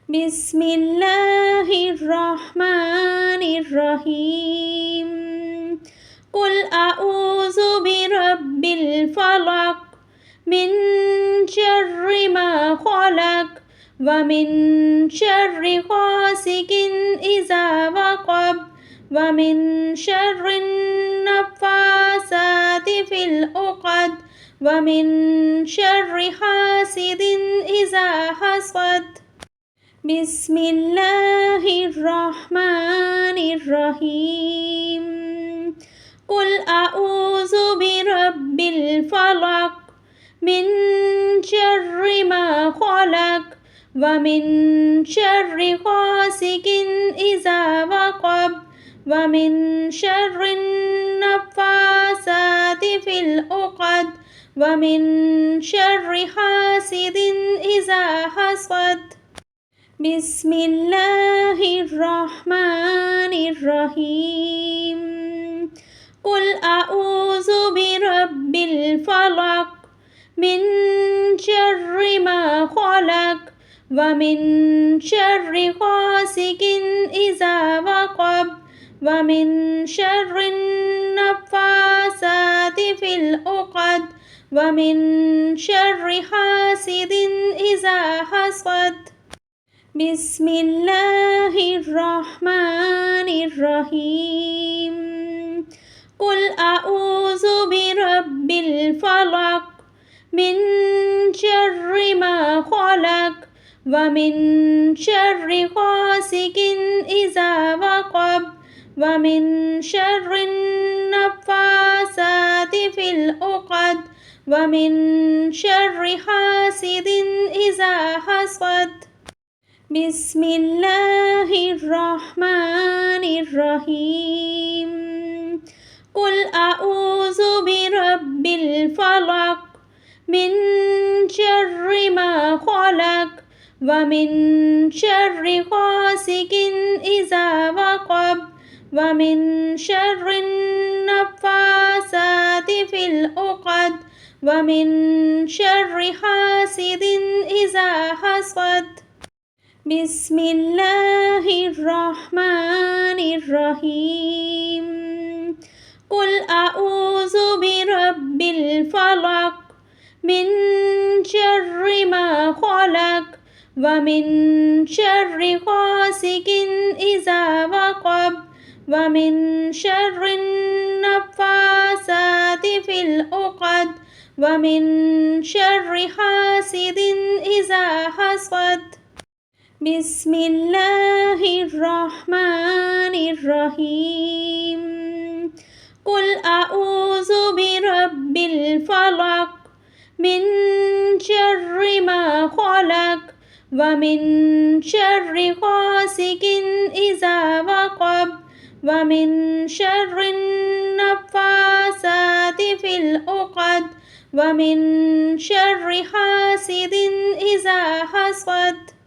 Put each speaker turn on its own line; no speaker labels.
بسم الله الرحمن الرحيم قل أعوذ برب الفلق من شر ما خلق ومن شر غاسق إذا وقب ومن شر النفاثات في العقد ومن شر حاسد إذا حسد بسم الله الرحمن الرحيم قل أعوذ برب الفلق من شر ما خلق ومن شر غاسق إذا وقب ومن شر النفاثات في العقد ومن شر حاسد إذا حسد بسم الله الرحمن الرحيم قل أعوذ برب الفلق من شر ما خلق ومن شر غاسق إذا وقب ومن شر النفاثات في العقد ومن شر حاسد إذا حسد بسم الله الرحمن الرحيم قل أعوذ برب الفلق من شر ما خلق ومن شر غاسق إذا وقب ومن شر النفاثات في العقد ومن شر حاسد إذا حسد بسم الله الرحمن الرحيم قل أعوذ برب الفلق من شر ما خلق ومن شر غاسق إذا وقب ومن شر النفاثات في العقد ومن شر حاسد إذا حسد بسم الله الرحمن الرحيم قل أعوذ برب الفلق من شر ما خلق ومن شر غاسق إذا وقب ومن شر النفاثات في العقد ومن شر حاسد إذا حسد بسم الله الرحمن الرحيم قل أعوذ برب الفلق من شر ما خلق ومن شر غاسق إذا وقب ومن شر النفاثات في العقد ومن شر حاسد إذا حسد